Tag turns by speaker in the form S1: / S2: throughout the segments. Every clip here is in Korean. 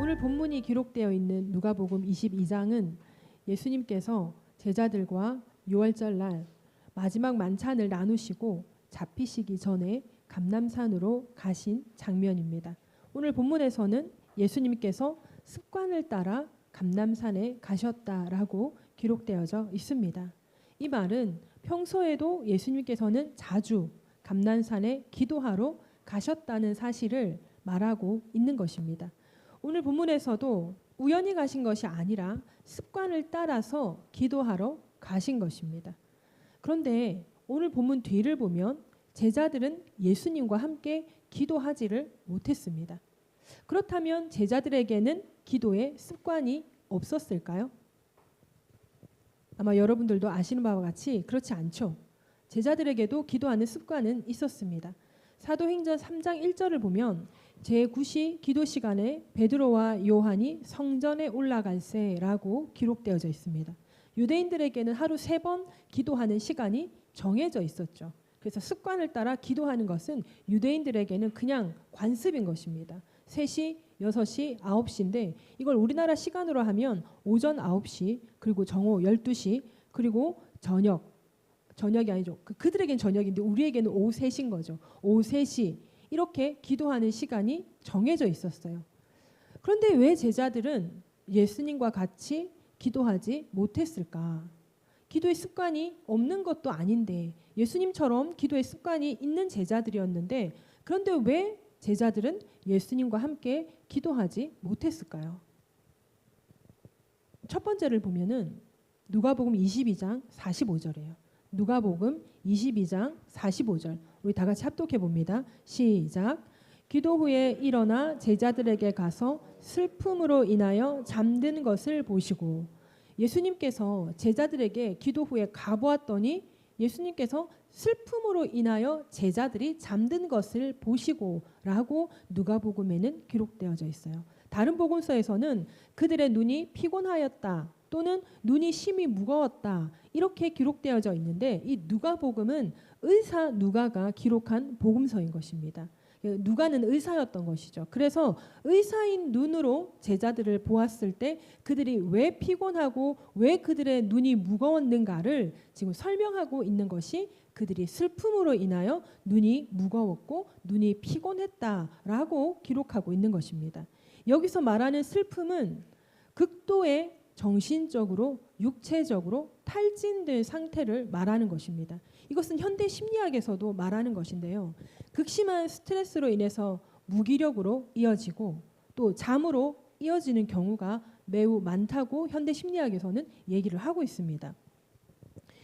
S1: 오늘 본문이 기록되어 있는 누가복음 22장은 예수님께서 제자들과 유월절 날 마지막 만찬을 나누시고 잡히시기 전에 감람산으로 가신 장면입니다. 오늘 본문에서는 예수님께서 습관을 따라 감람산에 가셨다라고 기록되어져 있습니다. 이 말은 평소에도 예수님께서는 자주 감람산에 기도하러 가셨다는 사실을 말하고 있는 것입니다. 오늘 본문에서도 우연히 가신 것이 아니라 습관을 따라서 기도하러 가신 것입니다. 그런데 오늘 본문 뒤를 보면 제자들은 예수님과 함께 기도하지를 못했습니다. 그렇다면 제자들에게는 기도의 습관이 없었을까요? 아마 여러분들도 아시는 바와 같이 그렇지 않죠. 제자들에게도 기도하는 습관은 있었습니다. 사도행전 3장 1절을 보면 제9시 기도 시간에 베드로와 요한이 성전에 올라갈세라고 기록되어져 있습니다. 유대인들에게는 하루 3번 기도하는 시간이 정해져 있었죠. 그래서 습관을 따라 기도하는 것은 유대인들에게는 그냥 관습인 것입니다. 3시, 6시, 9시인데 이걸 우리나라 시간으로 하면 오전 9시 그리고 정오 12시 그리고 저녁이 아니죠. 그들에겐 저녁인데 우리에게는 오후 3시인 거죠. 오후 3시 이렇게 기도하는 시간이 정해져 있었어요. 그런데 왜 제자들은 예수님과 같이 기도하지 못했을까? 기도의 습관이 없는 것도 아닌데 예수님처럼 기도의 습관이 있는 제자들이었는데 그런데 왜 제자들은 예수님과 함께 기도하지 못했을까요? 첫 번째를 보면은 누가복음 22장 45절이에요. 누가복음 22장 45절 우리 다 같이 합독해 봅니다. 시작. 기도 후에 일어나 제자들에게 가서 슬픔으로 인하여 잠든 것을 보시고 예수님께서 제자들에게 기도 후에 가보았더니 예수님께서 슬픔으로 인하여 제자들이 잠든 것을 보시고 라고 누가복음에는 기록되어져 있어요. 다른 복음서에서는 그들의 눈이 피곤하였다 또는 눈이 심히 무거웠다 이렇게 기록되어져 있는데 이 누가복음은 의사 누가가 기록한 복음서인 것입니다. 누가는 의사였던 것이죠. 그래서 의사인 눈으로 제자들을 보았을 때 그들이 왜 피곤하고 왜 그들의 눈이 무거웠는가를 지금 설명하고 있는 것이 그들이 슬픔으로 인하여 눈이 무거웠고 눈이 피곤했다라고 기록하고 있는 것입니다. 여기서 말하는 슬픔은 극도의 정신적으로 육체적으로 탈진된 상태를 말하는 것입니다. 이것은 현대 심리학에서도 말하는 것인데요. 극심한 스트레스로 인해서 무기력으로 이어지고 또 잠으로 이어지는 경우가 매우 많다고 현대 심리학에서는 얘기를 하고 있습니다.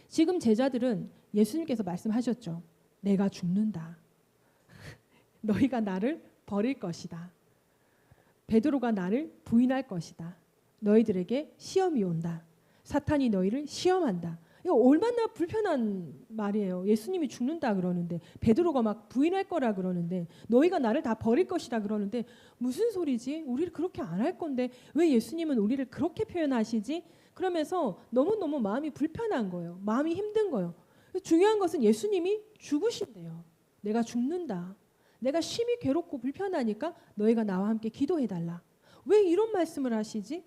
S1: 지금 제자들은 예수님께서 말씀하셨죠. 내가 죽는다. 너희가 나를 버릴 것이다. 베드로가 나를 부인할 것이다. 너희들에게 시험이 온다. 사탄이 너희를 시험한다. 이거 얼마나 불편한 말이에요. 예수님이 죽는다 그러는데 베드로가 막 부인할 거라 그러는데 너희가 나를 다 버릴 것이다 그러는데 무슨 소리지? 우리를 그렇게 안 할 건데 왜 예수님은 우리를 그렇게 표현하시지? 그러면서 너무너무 마음이 불편한 거예요. 마음이 힘든 거예요. 중요한 것은 예수님이 죽으신대요. 내가 죽는다. 내가 심히 괴롭고 불편하니까 너희가 나와 함께 기도해달라. 왜 이런 말씀을 하시지?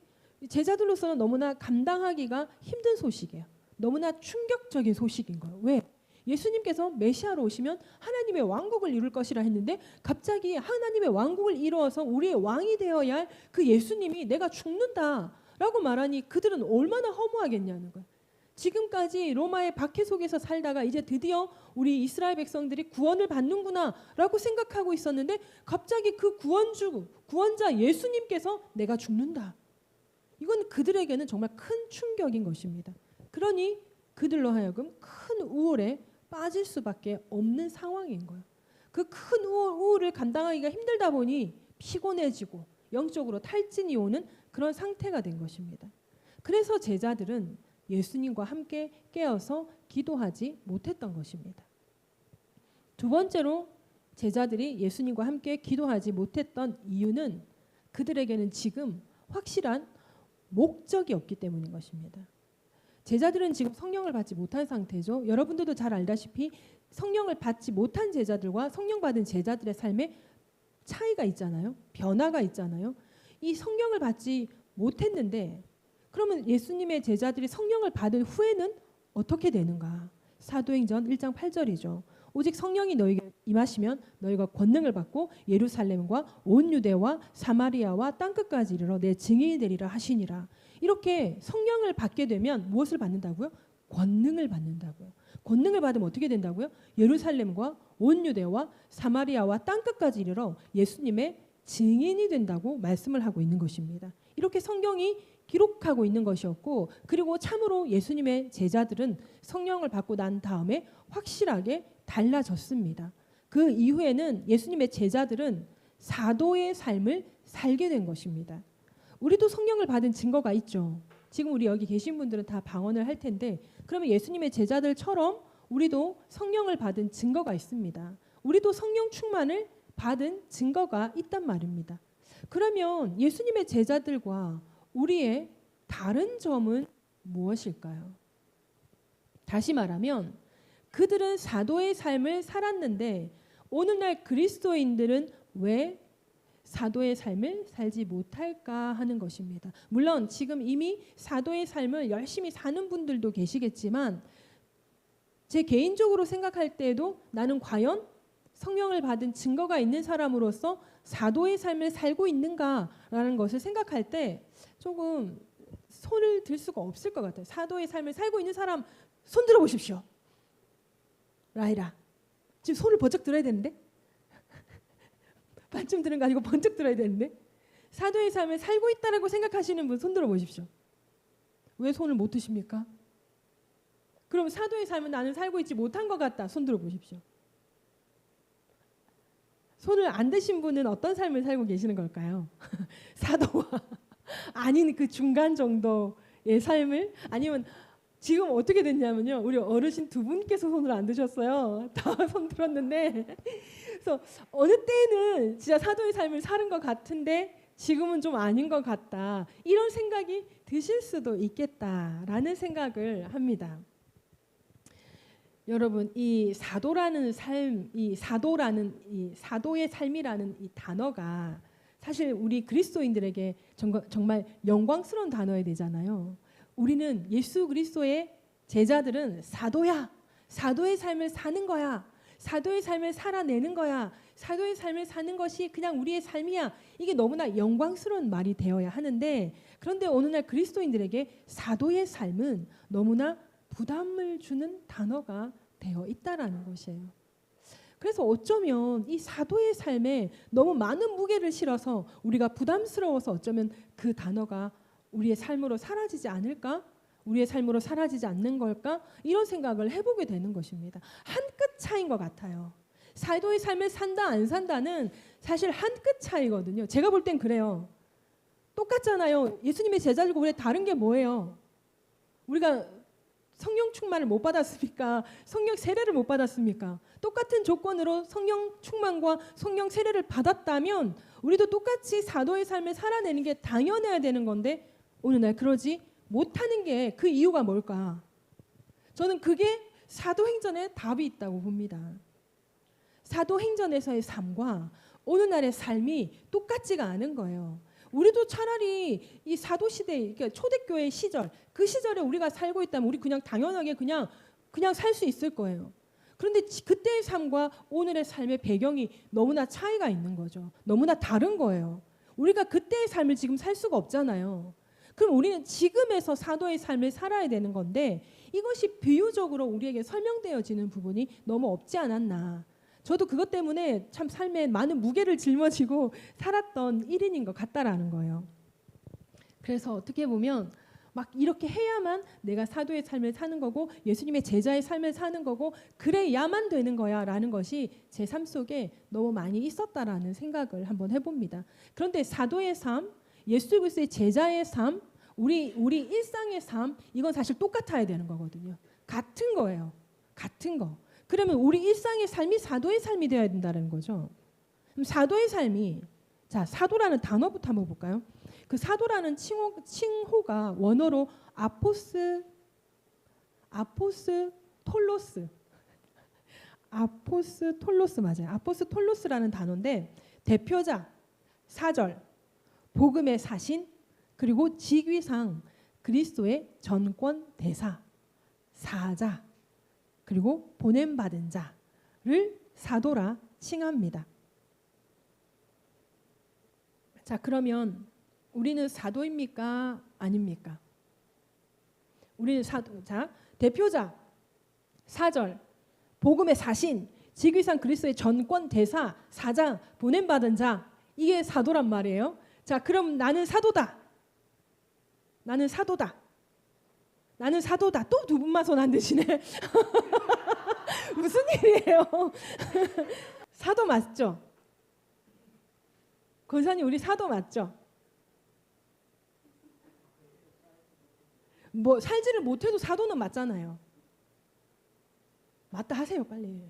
S1: 제자들로서는 너무나 감당하기가 힘든 소식이에요. 너무나 충격적인 소식인 거예요. 왜? 예수님께서 메시아로 오시면 하나님의 왕국을 이룰 것이라 했는데 갑자기 하나님의 왕국을 이루어서 우리의 왕이 되어야 할 그 예수님이 내가 죽는다라고 말하니 그들은 얼마나 허무하겠냐는 거예요. 지금까지 로마의 박해 속에서 살다가 이제 드디어 우리 이스라엘 백성들이 구원을 받는구나라고 생각하고 있었는데 갑자기 그 구원자 예수님께서 내가 죽는다. 이건 그들에게는 정말 큰 충격인 것입니다. 그러니 그들로 하여금 큰 우울에 빠질 수밖에 없는 상황인 거예요. 그 큰 우울을 감당하기가 힘들다 보니 피곤해지고 영적으로 탈진이 오는 그런 상태가 된 것입니다. 그래서 제자들은 예수님과 함께 깨어서 기도하지 못했던 것입니다. 두 번째로 제자들이 예수님과 함께 기도하지 못했던 이유는 그들에게는 지금 확실한 목적이 없기 때문인 것입니다. 제자들은 지금 성령을 받지 못한 상태죠. 여러분들도 잘 알다시피 성령을 받지 못한 제자들과 성령 받은 제자들의 삶에 차이가 있잖아요. 변화가 있잖아요. 이 성령을 받지 못했는데 그러면 예수님의 제자들이 성령을 받은 후에는 어떻게 되는가? 사도행전 1장 8절이죠. 오직 성령이 너희에게 임하시면 너희가 권능을 받고 예루살렘과 온 유대와 사마리아와 땅끝까지 이르러 내 증인이 되리라 하시니라. 이렇게 성령을 받게 되면 무엇을 받는다고요? 권능을 받는다고요. 권능을 받으면 어떻게 된다고요? 예루살렘과 온 유대와 사마리아와 땅끝까지 이르러 예수님의 증인이 된다고 말씀을 하고 있는 것입니다. 이렇게 성경이 기록하고 있는 것이었고, 그리고 참으로 예수님의 제자들은 성령을 받고 난 다음에 확실하게 달라졌습니다. 그 이후에는 예수님의 제자들은 사도의 삶을 살게 된 것입니다. 우리도 성령을 받은 증거가 있죠. 지금 우리 여기 계신 분들은 다 방언을 할 텐데, 그러면 예수님의 제자들처럼 우리도 성령을 받은 증거가 있습니다. 우리도 성령 충만을 받은 증거가 있단 말입니다. 그러면 예수님의 제자들과 우리의 다른 점은 무엇일까요? 다시 말하면 그들은 사도의 삶을 살았는데 오늘날 그리스도인들은 왜 사도의 삶을 살지 못할까 하는 것입니다. 물론 지금 이미 사도의 삶을 열심히 사는 분들도 계시겠지만 제 개인적으로 생각할 때에도 나는 과연 성령을 받은 증거가 있는 사람으로서 사도의 삶을 살고 있는가라는 것을 생각할 때 조금 손을 들 수가 없을 것 같아요. 사도의 삶을 살고 있는 사람 손 들어 보십시오. 라이라. 지금 손을 번쩍 들어야 되는데? 반쯤 드는 거 아니고 번쩍 들어야 되는데? 사도의 삶을 살고 있다라고 생각하시는 분 손 들어 보십시오. 왜 손을 못 드십니까? 그럼 사도의 삶은 나는 살고 있지 못한 것 같다. 손 들어 보십시오. 손을 안 드신 분은 어떤 삶을 살고 계시는 걸까요? 사도와 아닌 그 중간 정도의 삶을, 아니면 지금 어떻게 됐냐면요, 우리 어르신 두 분께서 손을 안 드셨어요. 다 손 들었는데, 그래서 어느 때는 진짜 사도의 삶을 사는 것 같은데 지금은 좀 아닌 것 같다, 이런 생각이 드실 수도 있겠다라는 생각을 합니다. 여러분, 이 사도라는 삶, 이 사도의 삶이라는 이 단어가 사실 우리 그리스도인들에게 정말 영광스러운 단어야 되잖아요. 우리는 예수 그리스도의 제자들은 사도야. 사도의 삶을 사는 거야. 사도의 삶을 살아내는 거야. 사도의 삶을 사는 것이 그냥 우리의 삶이야. 이게 너무나 영광스러운 말이 되어야 하는데, 그런데 오늘날 그리스도인들에게 사도의 삶은 너무나 부담을 주는 단어가 되어 있다라는 것이에요. 그래서 어쩌면 이 사도의 삶에 너무 많은 무게를 실어서 우리가 부담스러워서 어쩌면 그 단어가 우리의 삶으로 사라지지 않을까? 우리의 삶으로 사라지지 않는 걸까? 이런 생각을 해보게 되는 것입니다. 한 끗 차이인 것 같아요. 사도의 삶을 산다 안 산다는 사실 한 끗 차이거든요. 제가 볼 땐 그래요. 똑같잖아요. 예수님의 제자들과 우리 다른 게 뭐예요? 우리가 성령 충만을 못 받았습니까? 성령 세례를 못 받았습니까? 똑같은 조건으로 성령 충만과 성령 세례를 받았다면 우리도 똑같이 사도의 삶을 살아내는 게 당연해야 되는 건데 오늘날 그러지 못하는 게 그 이유가 뭘까? 저는 그게 사도행전에 답이 있다고 봅니다. 사도행전에서의 삶과 오늘날의 삶이 똑같지가 않은 거예요. 우리도 차라리 이 사도시대, 그러니까 초대교회 시절, 그 시절에 우리가 살고 있다면 우리 그냥 당연하게 그냥 살 수 있을 거예요. 그런데 그때의 삶과 오늘의 삶의 배경이 너무나 차이가 있는 거죠. 너무나 다른 거예요. 우리가 그때의 삶을 지금 살 수가 없잖아요. 그럼 우리는 지금에서 사도의 삶을 살아야 되는 건데 이것이 비유적으로 우리에게 설명되어지는 부분이 너무 없지 않았나. 저도 그것 때문에 참 삶에 많은 무게를 짊어지고 살았던 1인인 것 같다라는 거예요. 그래서 어떻게 보면 막 이렇게 해야만 내가 사도의 삶을 사는 거고 예수님의 제자의 삶을 사는 거고 그래야만 되는 거야 라는 것이 제 삶 속에 너무 많이 있었다라는 생각을 한번 해봅니다. 그런데 사도의 삶, 예수 그리스도의 제자의 삶, 우리 일상의 삶, 이건 사실 똑같아야 되는 거거든요. 같은 거예요. 같은 거. 그러면 우리 일상의 삶이 사도의 삶이 되어야 된다는 거죠. 그럼 사도의 삶이, 자, 사도라는 단어부터 한번 볼까요? 그 사도라는 칭호가 원어로 아포스톨로스 맞아요. 아포스톨로스라는 단어인데 대표자, 사절, 복음의 사신, 그리고 직위상 그리스도의 전권 대사, 사자, 그리고 보냄받은 자를 사도라 칭합니다. 자, 그러면 우리는 사도입니까? 아닙니까? 우리는 사도. 자, 대표자 4절 복음의 사신, 직위상 그리스도의 전권 대사, 사장, 보냄받은 자, 이게 사도란 말이에요. 자, 그럼 나는 사도다. 나는 사도다. 나는 사도다. 또 두 분만 손 안 드시네. 무슨 일이에요? 사도 맞죠? 권사님, 우리 사도 맞죠? 뭐 살지를 못해도 사도는 맞잖아요. 맞다 하세요, 빨리.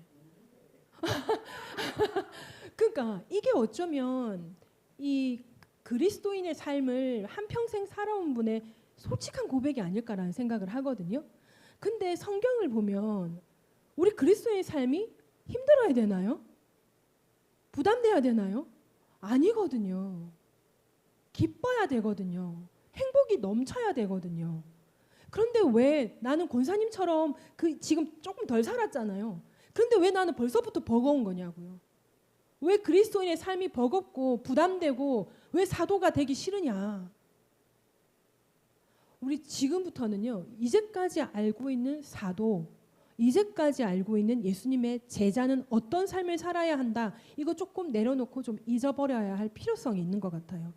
S1: 그러니까 이게 어쩌면 이 그리스도인의 삶을 한평생 살아온 분의 솔직한 고백이 아닐까라는 생각을 하거든요. 근데 성경을 보면 우리 그리스도인의 삶이 힘들어야 되나요? 부담돼야 되나요? 아니거든요. 기뻐야 되거든요. 행복이 넘쳐야 되거든요. 그런데 왜 나는 권사님처럼 지금 조금 덜 살았잖아요. 그런데 왜 나는 벌써부터 버거운 거냐고요. 왜 그리스도인의 삶이 버겁고 부담되고 왜 사도가 되기 싫으냐. 우리 지금부터는요. 이제까지 알고 있는 사도, 이제까지 알고 있는 예수님의 제자는 어떤 삶을 살아야 한다. 이거 조금 내려놓고 좀 잊어버려야 할 필요성이 있는 것 같아요.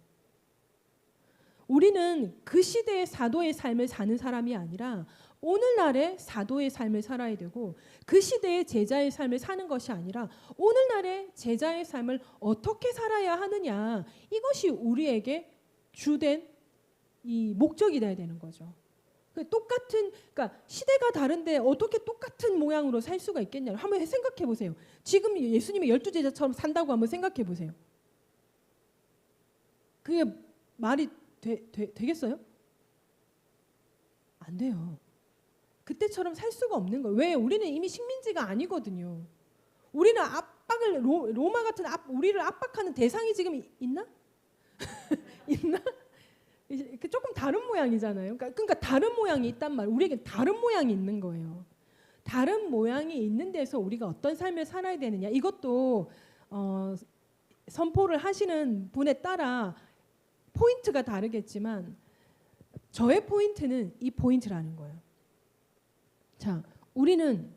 S1: 우리는 그 시대의 사도의 삶을 사는 사람이 아니라 오늘날의 사도의 삶을 살아야 되고, 그 시대의 제자의 삶을 사는 것이 아니라 오늘날의 제자의 삶을 어떻게 살아야 하느냐, 이것이 우리에게 주된 이 목적이 돼야 되는 거죠. 그러니까 시대가 다른데 어떻게 똑같은 모양으로 살 수가 있겠냐. 한번 생각해 보세요. 지금 예수님의 12제자처럼 산다고 한번 생각해 보세요. 그게 말이 되겠어요? 안 돼요. 그때처럼 살 수가 없는 거예요. 왜? 우리는 이미 식민지가 아니거든요. 우리는 압박을 로마 같은 우리를 압박하는 대상이 지금 있나? 있나? 조금 다른 모양이잖아요. 그러니까 다른 모양이 있단 말이에요. 우리에게 다른 모양이 있는 거예요. 다른 모양이 있는 데서 우리가 어떤 삶을 살아야 되느냐. 이것도 선포를 하시는 분에 따라 포인트가 다르겠지만 저의 포인트는 이 포인트라는 거예요. 자, 우리는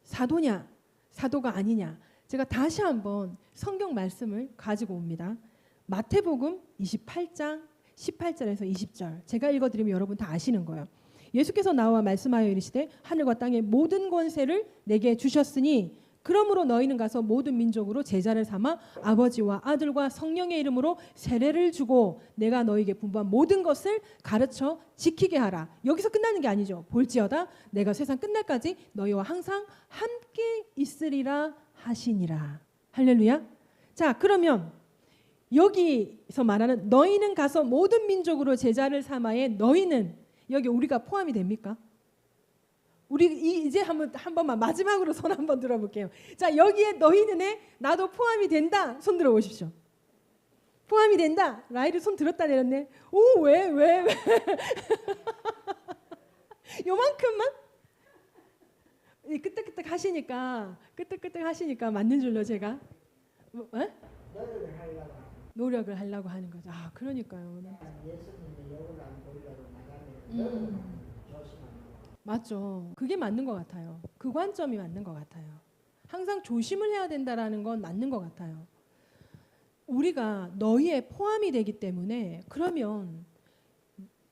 S1: 사도냐 사도가 아니냐. 제가 다시 한번 성경 말씀을 가지고 옵니다. 마태복음 28장 18절에서 20절. 제가 읽어드리면 여러분 다 아시는 거예요. 예수께서 나와 말씀하여 이르시되 하늘과 땅의 모든 권세를 내게 주셨으니 그러므로 너희는 가서 모든 민족으로 제자를 삼아 아버지와 아들과 성령의 이름으로 세례를 주고 내가 너희에게 분부한 모든 것을 가르쳐 지키게 하라. 여기서 끝나는 게 아니죠. 볼지어다 내가 세상 끝날까지 너희와 항상 함께 있으리라 하시니라. 할렐루야. 자, 그러면 여기서 말하는 너희는 가서 모든 민족으로 제자를 삼아의 너희는 여기 우리가 포함이 됩니까? 우리 이제 한 번만 마지막으로 손 한번 들어볼게요. 자, 여기에 너희는에 나도 포함이 된다. 손 들어보십시오. 포함이 된다. 라이를 손 들었다 내렸네. 오, 왜? 요만큼만? 끄떡끄떡 하시니까 맞는 줄로 제가 노력을 하려고 하는 거죠. 아, 그러니까요.
S2: 예수님의 영을 안 보이려고 나가면
S1: 맞죠. 그게 맞는 것 같아요. 그 관점이 맞는 것 같아요. 항상 조심을 해야 된다라는 건 맞는 것 같아요. 우리가 너희에 포함이 되기 때문에 그러면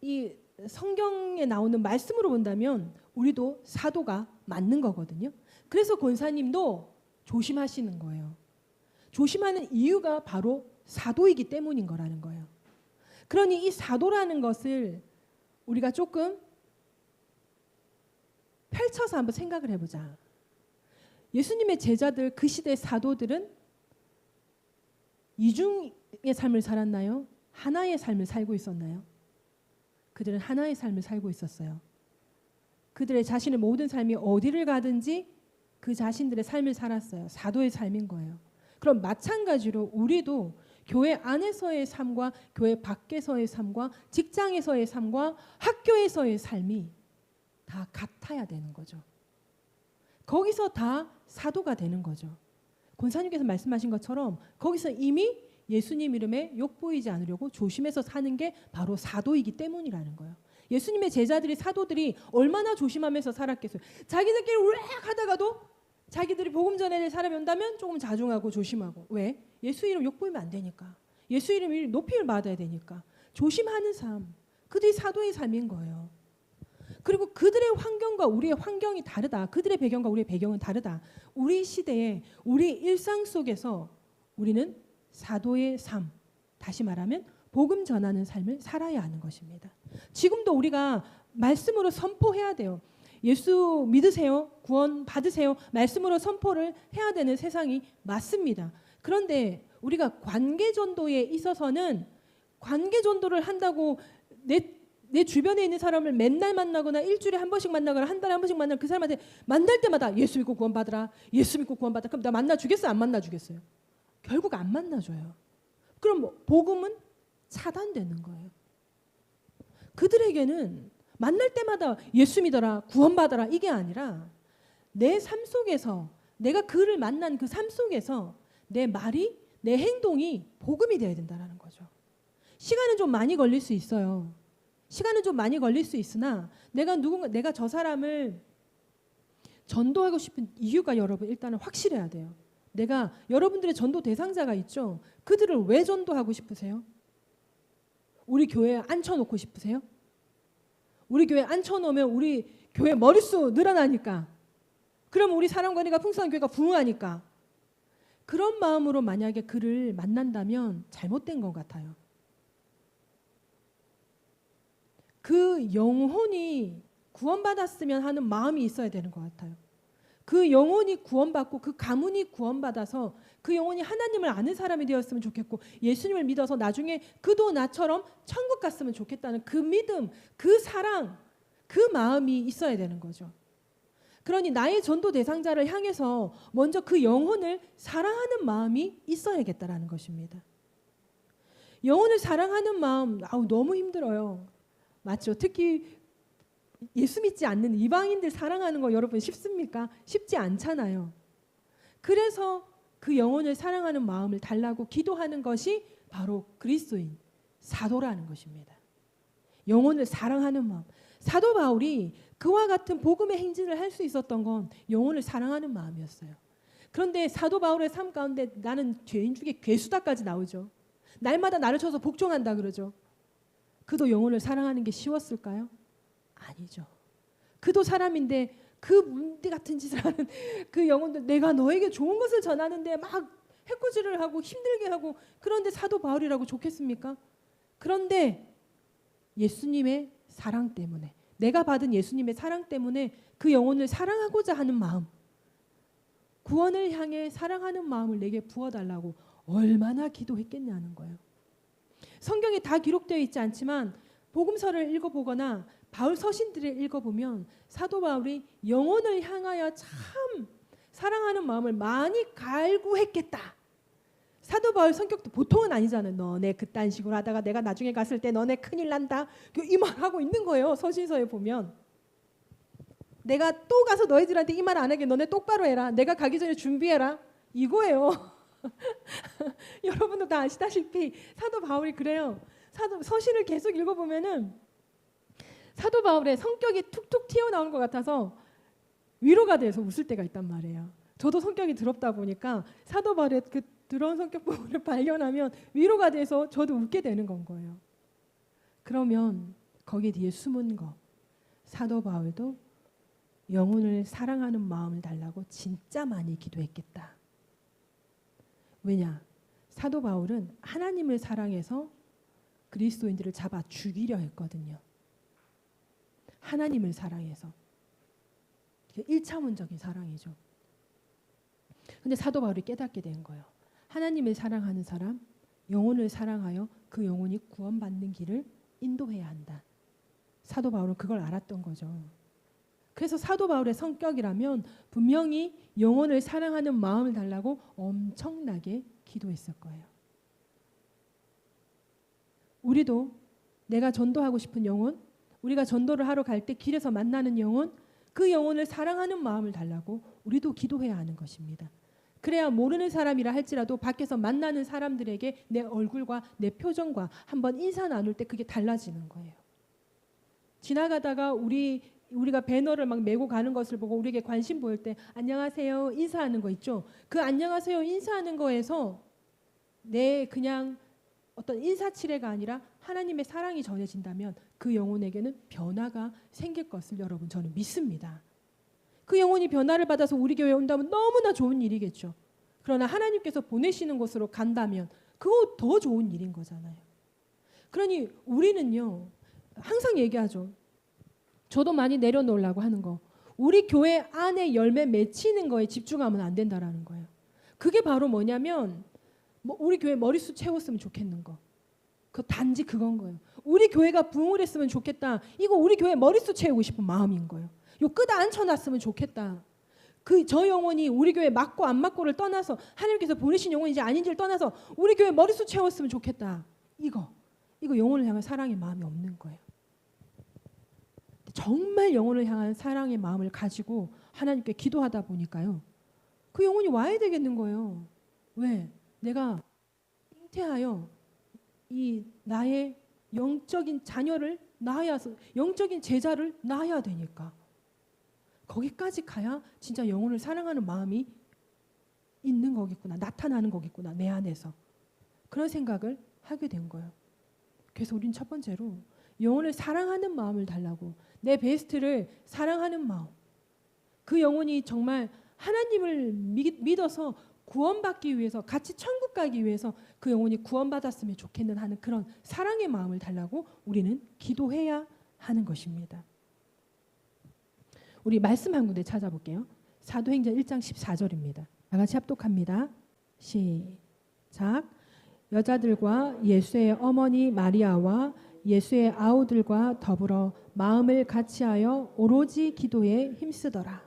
S1: 이 성경에 나오는 말씀으로 본다면 우리도 사도가 맞는 거거든요. 그래서 권사님도 조심하시는 거예요. 조심하는 이유가 바로 사도이기 때문인 거라는 거예요. 그러니 이 사도라는 것을 우리가 조금 펼쳐서 한번 생각을 해보자. 예수님의 제자들, 그 시대의 사도들은 이중의 삶을 살았나요? 하나의 삶을 살고 있었나요? 그들은 하나의 삶을 살고 있었어요. 그들의 자신의 모든 삶이 어디를 가든지 그 자신들의 삶을 살았어요. 사도의 삶인 거예요. 그럼 마찬가지로 우리도 교회 안에서의 삶과 교회 밖에서의 삶과 직장에서의 삶과 학교에서의 삶이 다 같아야 되는 거죠. 거기서 다 사도가 되는 거죠. 권사님께서 말씀하신 것처럼 거기서 이미 예수님 이름에 욕보이지 않으려고 조심해서 사는 게 바로 사도이기 때문이라는 거예요. 예수님의 제자들이 사도들이 얼마나 조심하면서 살았겠어요. 자기들끼리 우락 하다가도 자기들이 복음 전해낼 사람이 온다면 조금 자중하고 조심하고. 왜? 예수 이름 욕보이면 안 되니까. 예수 이름 높임을 받아야 되니까. 조심하는 삶. 그들이 사도의 삶인 거예요. 그리고 그들의 환경과 우리의 환경이 다르다. 그들의 배경과 우리의 배경은 다르다. 우리 시대에 우리 일상 속에서 우리는 사도의 삶, 다시 말하면 복음 전하는 삶을 살아야 하는 것입니다. 지금도 우리가 말씀으로 선포해야 돼요. 예수 믿으세요. 구원 받으세요. 말씀으로 선포를 해야 되는 세상이 맞습니다. 그런데 우리가 관계 전도에 있어서는 관계 전도를 한다고 내 주변에 있는 사람을 맨날 만나거나 일주일에 한 번씩 만나거나 한 달에 한 번씩 만나고 그 사람한테 만날 때마다 예수 믿고 구원 받으라. 예수 믿고 구원 받으라. 그럼 나 만나 주겠어요? 안 만나 주겠어요? 결국 안 만나줘요. 그럼 뭐 복음은 차단되는 거예요. 그들에게는 만날 때마다 예수 믿어라, 구원 받아라 이게 아니라 내 삶 속에서 내가 그를 만난 그 삶 속에서 내 말이 내 행동이 복음이 되어야 된다는 거죠. 시간은 좀 많이 걸릴 수 있어요. 시간은 좀 많이 걸릴 수 있으나 내가 저 사람을 전도하고 싶은 이유가 여러분 일단은 확실해야 돼요. 내가 여러분들의 전도 대상자가 있죠. 그들을 왜 전도하고 싶으세요? 우리 교회에 앉혀놓고 싶으세요? 우리 교회에 앉혀놓으면 우리 교회 머릿수 늘어나니까. 그러면 우리 사랑관리가 풍성한 교회가 부흥하니까. 그런 마음으로 만약에 그를 만난다면 잘못된 것 같아요. 그 영혼이 구원받았으면 하는 마음이 있어야 되는 것 같아요. 그 영혼이 구원받고 그 가문이 구원받아서 그 영혼이 하나님을 아는 사람이 되었으면 좋겠고 예수님을 믿어서 나중에 그도 나처럼 천국 갔으면 좋겠다는 그 믿음, 그 사랑, 그 마음이 있어야 되는 거죠. 그러니 나의 전도 대상자를 향해서 먼저 그 영혼을 사랑하는 마음이 있어야겠다라는 것입니다. 영혼을 사랑하는 마음 너무 힘들어요. 맞죠? 특히 예수 믿지 않는 이방인들 사랑하는 거 여러분 쉽습니까? 쉽지 않잖아요. 그래서 그 영혼을 사랑하는 마음을 달라고 기도하는 것이 바로 그리스도인 사도라는 것입니다. 영혼을 사랑하는 마음. 사도 바울이 그와 같은 복음의 행진을 할 수 있었던 건 영혼을 사랑하는 마음이었어요. 그런데 사도 바울의 삶 가운데 나는 죄인 중에 괴수다까지 나오죠. 날마다 나를 쳐서 복종한다 그러죠. 그도 영혼을 사랑하는 게 쉬웠을까요? 아니죠. 그도 사람인데 그 문제 같은 짓을 하는 그 영혼들 내가 너에게 좋은 것을 전하는데 막 해코지를 하고 힘들게 하고 그런데 사도 바울이라고 좋겠습니까? 그런데 예수님의 사랑 때문에 내가 받은 예수님의 사랑 때문에 그 영혼을 사랑하고자 하는 마음 구원을 향해 사랑하는 마음을 내게 부어달라고 얼마나 기도했겠냐는 거예요. 성경에 다 기록되어 있지 않지만 복음서를 읽어보거나 바울 서신들을 읽어보면 사도 바울이 영혼을 향하여 참 사랑하는 마음을 많이 갈구했겠다. 사도 바울 성격도 보통은 아니잖아요. 너네 그딴 식으로 하다가 내가 나중에 갔을 때 너네 큰일 난다. 이 말 하고 있는 거예요. 서신서에 보면. 내가 또 가서 너희들한테 이 말 안 하게 너네 똑바로 해라. 내가 가기 전에 준비해라. 이거예요. 여러분도 다 아시다시피 사도 바울이 그래요. 서신을 계속 읽어보면은 사도 바울의 성격이 툭툭 튀어나오는 것 같아서 위로가 돼서 웃을 때가 있단 말이에요. 저도 성격이 더럽다 보니까 사도 바울의 그 더러운 성격 부분을 발견하면 위로가 돼서 저도 웃게 되는 건 거예요. 그러면 거기 뒤에 숨은 거 사도 바울도 영혼을 사랑하는 마음을 달라고 진짜 많이 기도했겠다. 왜냐? 사도 바울은 하나님을 사랑해서 그리스도인들을 잡아 죽이려 했거든요. 하나님을 사랑해서. 1차원적인 사랑이죠. 근데 사도 바울이 깨닫게 된 거예요. 하나님을 사랑하는 사람, 영혼을 사랑하여 그 영혼이 구원받는 길을 인도해야 한다. 사도 바울은 그걸 알았던 거죠. 그래서 사도 바울의 성격이라면 분명히 영혼을 사랑하는 마음을 달라고 엄청나게 기도했을 거예요. 우리도 내가 전도하고 싶은 영혼, 우리가 전도를 하러 갈 때 길에서 만나는 영혼, 그 영혼을 사랑하는 마음을 달라고 우리도 기도해야 하는 것입니다. 그래야 모르는 사람이라 할지라도 밖에서 만나는 사람들에게 내 얼굴과 내 표정과 한번 인사 나눌 때 그게 달라지는 거예요. 지나가다가 우리가 배너를 막 메고 가는 것을 보고 우리에게 관심 보일 때 안녕하세요 인사하는 거 있죠. 그 안녕하세요 인사하는 거에서 내 그냥 어떤 인사치레가 아니라 하나님의 사랑이 전해진다면 그 영혼에게는 변화가 생길 것을 여러분 저는 믿습니다. 그 영혼이 변화를 받아서 우리 교회에 온다면 너무나 좋은 일이겠죠. 그러나 하나님께서 보내시는 곳으로 간다면 그거 더 좋은 일인 거잖아요. 그러니 우리는요 항상 얘기하죠. 저도 많이 내려놓으려고 하는 거. 우리 교회 안에 열매 맺히는 거에 집중하면 안 된다라는 거예요. 그게 바로 뭐냐면 우리 교회 머릿수 채웠으면 좋겠는 거. 그 단지 그건 거예요. 우리 교회가 부흥을 했으면 좋겠다. 이거 우리 교회 머릿수 채우고 싶은 마음인 거예요. 요 끄다 앉혀놨으면 좋겠다. 저 영혼이 우리 교회 맞고 안 맞고를 떠나서 하나님께서 보내신 영혼인지 아닌지를 떠나서 우리 교회 머릿수 채웠으면 좋겠다. 이거 영혼을 향한 사랑의 마음이 없는 거예요. 정말 영혼을 향한 사랑의 마음을 가지고 하나님께 기도하다 보니까요. 그 영혼이 와야 되겠는 거예요. 왜? 내가 잉태하여 이 나의 영적인 자녀를 낳아야, 영적인 제자를 낳아야 되니까. 거기까지 가야 진짜 영혼을 사랑하는 마음이 있는 거겠구나. 나타나는 거겠구나. 내 안에서. 그런 생각을 하게 된 거예요. 그래서 우린 첫 번째로 영혼을 사랑하는 마음을 달라고, 내 베스트를 사랑하는 마음, 그 영혼이 정말 하나님을 믿어서 구원받기 위해서, 같이 천국 가기 위해서 그 영혼이 구원받았으면 좋겠는 하는 그런 사랑의 마음을 달라고 우리는 기도해야 하는 것입니다. 우리 말씀 한 군데 찾아볼게요. 사도행전 1장 14절입니다. 다 같이 합독합니다. 시작. 여자들과 예수의 어머니 마리아와 예수의 아우들과 더불어 마음을 같이하여 오로지 기도에 힘쓰더라.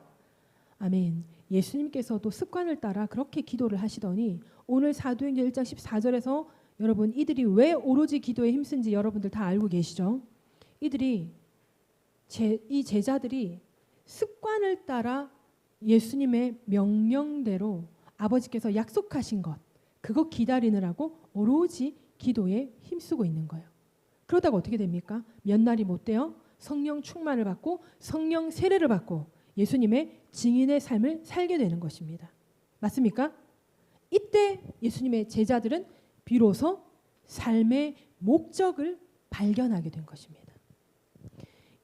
S1: 아멘. 예수님께서도 습관을 따라 그렇게 기도를 하시더니 오늘 사도행전 1장 14절에서 여러분 이들이 왜 오로지 기도에 힘쓴지 여러분들 다 알고 계시죠? 이 제자들이 습관을 따라 예수님의 명령대로 아버지께서 약속하신 것, 그거 기다리느라고 오로지 기도에 힘쓰고 있는 거예요. 그러다가 어떻게 됩니까? 몇 날이 못 돼요. 성령 충만을 받고 성령 세례를 받고 예수님의 증인의 삶을 살게 되는 것입니다. 맞습니까? 이때 예수님의 제자들은 비로소 삶의 목적을 발견하게 된 것입니다.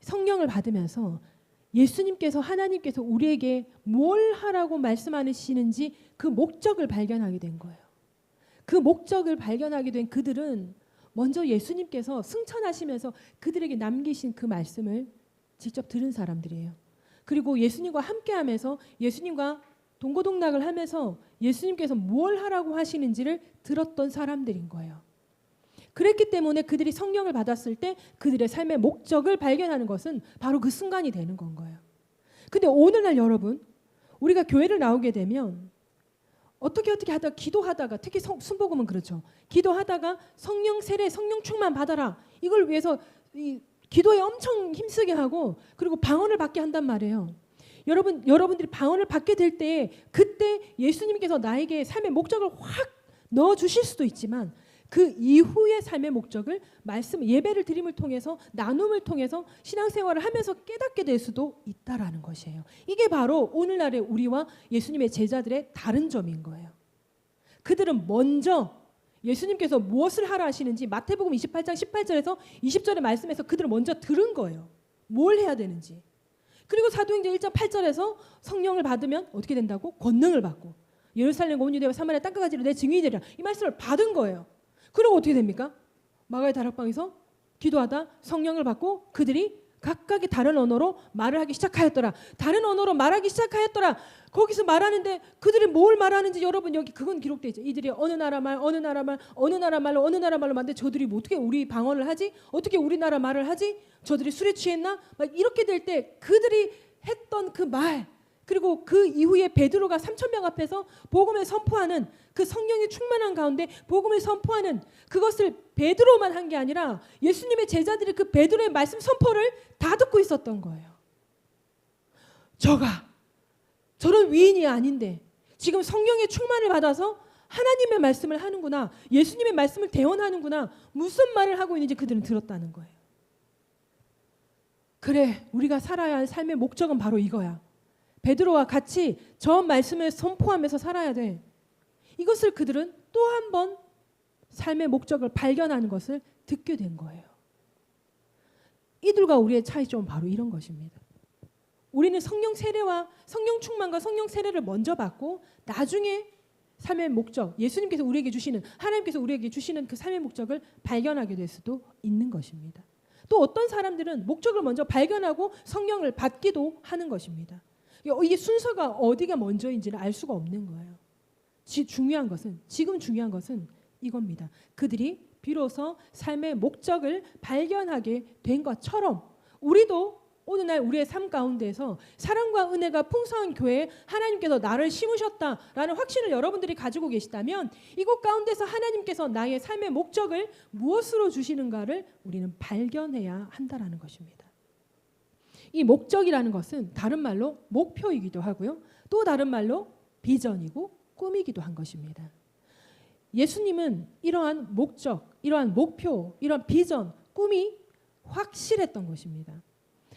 S1: 성령을 받으면서 예수님께서, 하나님께서 우리에게 뭘 하라고 말씀하시는지 그 목적을 발견하게 된 거예요. 그 목적을 발견하게 된 그들은 먼저 예수님께서 승천하시면서 그들에게 남기신 그 말씀을 직접 들은 사람들이에요. 그리고 예수님과 함께하면서 예수님과 동고동락을 하면서 예수님께서 뭘 하라고 하시는지를 들었던 사람들인 거예요. 그랬기 때문에 그들이 성령을 받았을 때 그들의 삶의 목적을 발견하는 것은 바로 그 순간이 되는 건 거예요. 근데 오늘날 여러분, 우리가 교회를 나오게 되면 어떻게 하다가 기도하다가, 특히 순복음은 그렇죠. 기도하다가 성령 세례, 성령 충만 받아라. 이걸 위해서 기도에 엄청 힘쓰게 하고 그리고 방언을 받게 한단 말이에요. 여러분들이 방언을 받게 될 때 그때 예수님께서 나에게 삶의 목적을 확 넣어주실 수도 있지만 그 이후의 삶의 목적을 말씀, 예배를 드림을 통해서, 나눔을 통해서 신앙생활을 하면서 깨닫게 될 수도 있다라는 것이에요. 이게 바로 오늘날의 우리와 예수님의 제자들의 다른 점인 거예요. 그들은 먼저 예수님께서 무엇을 하라 하시는지 마태복음 28장 18절에서 20절의 말씀에서 그들은 먼저 들은 거예요. 뭘 해야 되는지. 그리고 사도행전 1장 8절에서 성령을 받으면 어떻게 된다고? 권능을 받고 예루살렘과 온 유대와 사마리아 땅끝까지 내 증인이 되리라. 이 말씀을 받은 거예요. 그리고 어떻게 됩니까? 마가의 다락방에서 기도하다 성령을 받고 그들이 각각의 다른 언어로 말을 하기 시작하였더라. 다른 언어로 말하기 시작하였더라. 거기서 말하는데 그들이 뭘 말하는지 여러분 여기 그건 기록되어 있죠. 이들이 어느 나라 말, 어느 나라 말, 어느 나라 말로, 어느 나라 말로 만데 저들이 뭐 어떻게 우리 방언을 하지? 어떻게 우리나라 말을 하지? 저들이 술에 취했나? 막 이렇게 될 때 그들이 했던 그 말, 그리고 그 이후에 베드로가 3,000명 앞에서 복음을 선포하는 그 성령이 충만한 가운데 복음을 선포하는 그것을 베드로만 한 게 아니라 예수님의 제자들이 그 베드로의 말씀 선포를 다 듣고 있었던 거예요. 저가 저런 위인이 아닌데 지금 성령의 충만을 받아서 하나님의 말씀을 하는구나. 예수님의 말씀을 대언하는구나. 무슨 말을 하고 있는지 그들은 들었다는 거예요. 그래, 우리가 살아야 할 삶의 목적은 바로 이거야. 베드로와 같이 저 말씀을 선포하면서 살아야 돼. 이것을 그들은 또 한 번 삶의 목적을 발견하는 것을 듣게 된 거예요. 이들과 우리의 차이점은 바로 이런 것입니다. 우리는 성령 세례와 성령 충만과 성령 세례를 먼저 받고 나중에 삶의 목적, 예수님께서 우리에게 주시는, 하나님께서 우리에게 주시는 그 삶의 목적을 발견하게 될 수도 있는 것입니다. 또 어떤 사람들은 목적을 먼저 발견하고 성령을 받기도 하는 것입니다. 이게 순서가 어디가 먼저인지를 알 수가 없는 거예요. 지금 중요한 것은 이겁니다. 그들이 비로소 삶의 목적을 발견하게 된 것처럼 우리도 어느 날 우리의 삶 가운데에서 사랑과 은혜가 풍성한 교회에 하나님께서 나를 심으셨다라는 확신을 여러분들이 가지고 계시다면 이곳 가운데서 하나님께서 나의 삶의 목적을 무엇으로 주시는가를 우리는 발견해야 한다라는 것입니다. 이 목적이라는 것은 다른 말로 목표이기도 하고요. 또 다른 말로 비전이고 꿈이기도 한 것입니다. 예수님은 이러한 목적, 이러한 목표, 이러한 비전, 꿈이 확실했던 것입니다.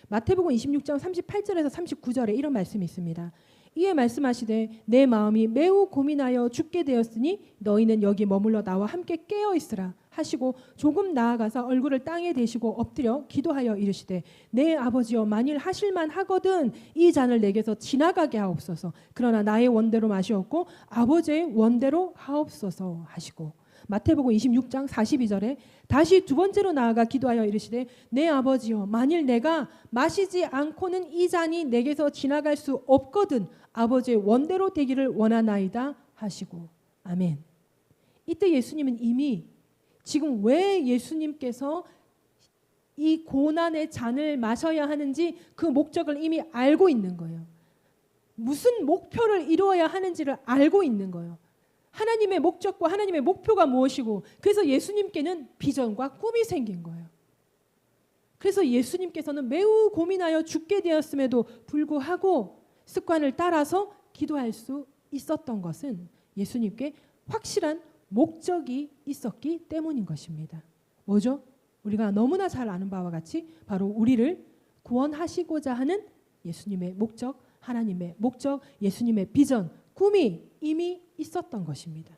S1: 마태복음 26장 38절에서 39절에 이런 말씀이 있습니다. 이에 말씀하시되 내 마음이 매우 고민하여 죽게 되었으니 너희는 여기 머물러 나와 함께 깨어 있으라 하시고 조금 나아가서 얼굴을 땅에 대시고 엎드려 기도하여 이르시되 내 아버지여 만일 하실만 하거든 이 잔을 내게서 지나가게 하옵소서. 그러나 나의 원대로 마시옵고 아버지의 원대로 하옵소서 하시고 마태복음 26장 42절에 다시 두 번째로 나아가 기도하여 이르시되 내 아버지여 만일 내가 마시지 않고는 이 잔이 내게서 지나갈 수 없거든 아버지의 원대로 되기를 원하나이다 하시고 아멘. 이때 예수님은 이미 지금 왜 예수님께서 이 고난의 잔을 마셔야 하는지 그 목적을 이미 알고 있는 거예요. 무슨 목표를 이루어야 하는지를 알고 있는 거예요. 하나님의 목적과 하나님의 목표가 무엇이고 그래서 예수님께는 비전과 꿈이 생긴 거예요. 그래서 예수님께서는 매우 고민하여 죽게 되었음에도 불구하고 습관을 따라서 기도할 수 있었던 것은 예수님께 확실한 목적이 있었기 때문인 것입니다. 뭐죠? 우리가 너무나 잘 아는 바와 같이 바로 우리를 구원하시고자 하는 예수님의 목적, 하나님의 목적, 예수님의 비전, 꿈이 이미 있었던 것입니다.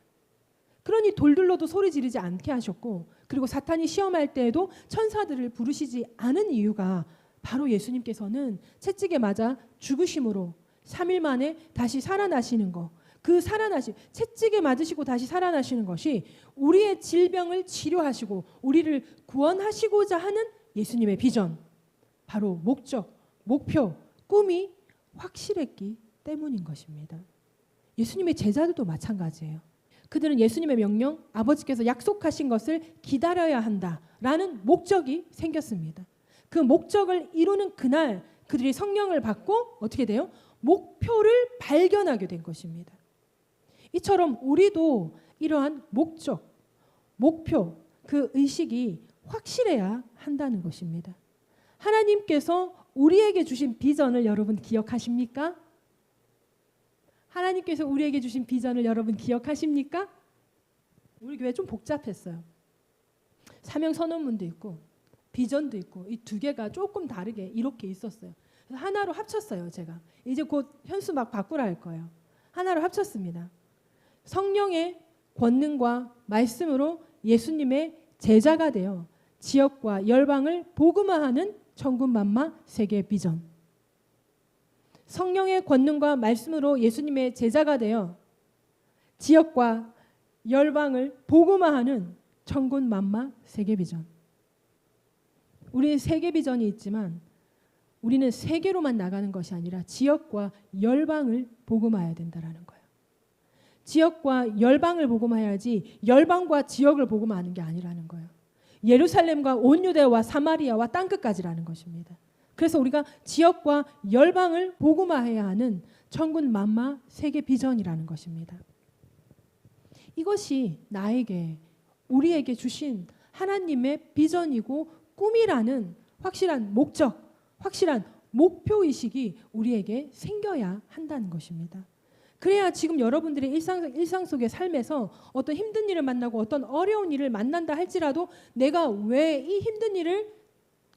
S1: 그러니 돌들로도 소리 지르지 않게 하셨고 그리고 사탄이 시험할 때에도 천사들을 부르시지 않은 이유가 바로 예수님께서는 채찍에 맞아 죽으심으로 3일 만에 다시 살아나시는 것, 그 채찍에 맞으시고 다시 살아나시는 것이 우리의 질병을 치료하시고 우리를 구원하시고자 하는 예수님의 비전, 바로 목적, 목표, 꿈이 확실했기 때문인 것입니다. 예수님의 제자들도 마찬가지예요. 그들은 예수님의 명령, 아버지께서 약속하신 것을 기다려야 한다라는 목적이 생겼습니다. 그 목적을 이루는 그날 그들이 성령을 받고 어떻게 돼요? 목표를 발견하게 된 것입니다. 이처럼 우리도 이러한 목적, 목표, 그 의식이 확실해야 한다는 것입니다. 하나님께서 우리에게 주신 비전을 여러분 기억하십니까? 하나님께서 우리에게 주신 비전을 여러분 기억하십니까? 우리 교회 좀 복잡했어요. 사명 선언문도 있고 비전도 있고 이 두 개가 조금 다르게 이렇게 있었어요. 그래서 하나로 합쳤어요. 제가 이제 곧 현수 막 바꾸라 할 거예요. 하나로 합쳤습니다. 성령의 권능과 말씀으로 예수님의 제자가 되어 지역과 열방을 복음화하는 천군만마 세계 비전. 성령의 권능과 말씀으로 예수님의 제자가 되어 지역과 열방을 복음화하는 천군만마 세계 비전. 우리는 세계 비전이 있지만 우리는 세계로만 나가는 것이 아니라 지역과 열방을 복음화해야 된다라는 거예요. 지역과 열방을 복음화해야지 열방과 지역을 복음화하는 게 아니라는 거예요. 예루살렘과 온 유대와 사마리아와 땅끝까지라는 것입니다. 그래서 우리가 지역과 열방을 복음화해야 하는 천군 만마 세계 비전이라는 것입니다. 이것이 나에게 우리에게 주신 하나님의 비전이고 꿈이라는 확실한 목적, 확실한 목표의식이 우리에게 생겨야 한다는 것입니다. 그래야 지금 여러분들의 일상 속의 삶에서 어떤 힘든 일을 만나고 어떤 어려운 일을 만난다 할지라도 내가 왜 이 힘든 일을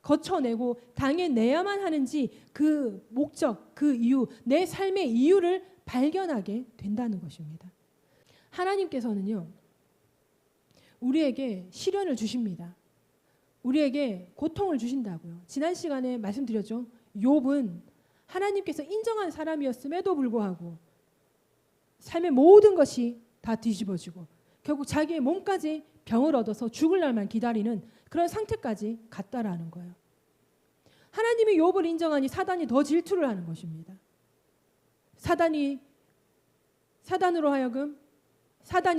S1: 거쳐내고 당해내야만 하는지 그 목적, 그 이유, 내 삶의 이유를 발견하게 된다는 것입니다. 하나님께서는요, 우리에게 시련을 주십니다. 우리에게 고통을 주신다고요. 지난 시간에 말씀드렸죠. 욥은 하나님께서 인정한 사람이었음에도 불구하고 삶의 모든 것이 다 뒤집어지고 결국 자기의 몸까지 병을 얻어서 죽을 날만 기다리는 그런 상태까지 갔다라는 거예요. 하나님이 욥을 인정하니 사단이 더 질투를 하는 것입니다. 사단이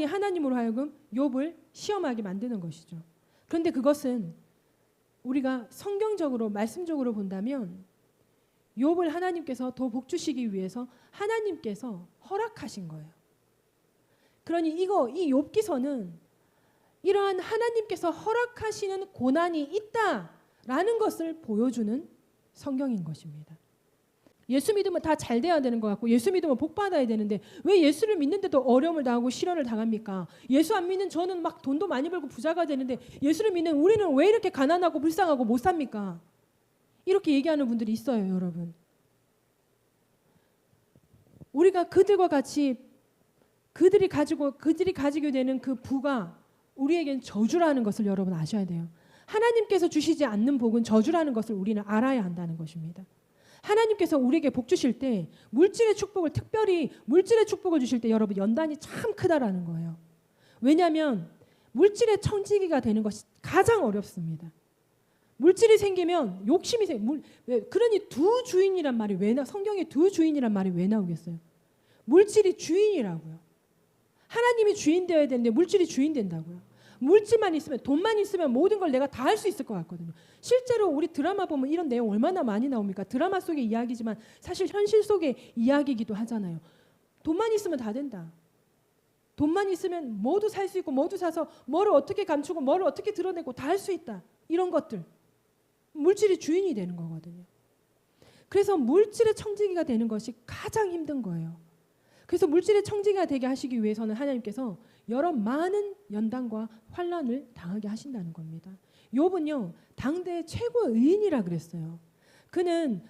S1: 하나님으로 하여금 욥을 시험하게 만드는 것이죠. 그런데 그것은 우리가 성경적으로 말씀적으로 본다면 욥을 하나님께서 더 복주시기 위해서 하나님께서 허락하신 거예요. 그러니 이 욥기서는 이러한 하나님께서 허락하시는 고난이 있다라는 것을 보여주는 성경인 것입니다. 예수 믿으면 다 잘 돼야 되는 것 같고 예수 믿으면 복 받아야 되는데 왜 예수를 믿는데도 어려움을 당하고 시련을 당합니까? 예수 안 믿는 저는 막 돈도 많이 벌고 부자가 되는데 예수를 믿는 우리는 왜 이렇게 가난하고 불쌍하고 못 삽니까? 이렇게 얘기하는 분들이 있어요, 여러분. 우리가 그들과 같이 그들이 가지게 되는 그 부가 우리에겐 저주라는 것을 여러분 아셔야 돼요. 하나님께서 주시지 않는 복은 저주라는 것을 우리는 알아야 한다는 것입니다. 하나님께서 우리에게 복 주실 때 특별히 물질의 축복을 주실 때 여러분 연단이 참 크다라는 거예요. 왜냐하면 물질의 청지기가 되는 것이 가장 어렵습니다. 물질이 생기면 욕심이 그러니 두 주인이란 말이 성경에 두 주인이란 말이 왜 나오겠어요? 물질이 주인이라고요. 하나님이 주인 되어야 되는데 물질이 주인 된다고요. 물질만 있으면 돈만 있으면 모든 걸 내가 다 할 수 있을 것 같거든요. 실제로 우리 드라마 보면 이런 내용 얼마나 많이 나옵니까? 드라마 속의 이야기지만 사실 현실 속의 이야기이기도 하잖아요. 돈만 있으면 다 된다. 돈만 있으면 뭐도 살 수 있고 뭐도 사서 뭐를 어떻게 감추고 뭐를 어떻게 드러내고 다 할 수 있다. 이런 것들. 물질이 주인이 되는 거거든요. 그래서 물질의 청지기가 되는 것이 가장 힘든 거예요. 그래서 물질의 청지기가 되게 하시기 위해서는 하나님께서 여러 많은 연단과 환난을 당하게 하신다는 겁니다. 욥은요 당대 최고의 의인이라 그랬어요. 그는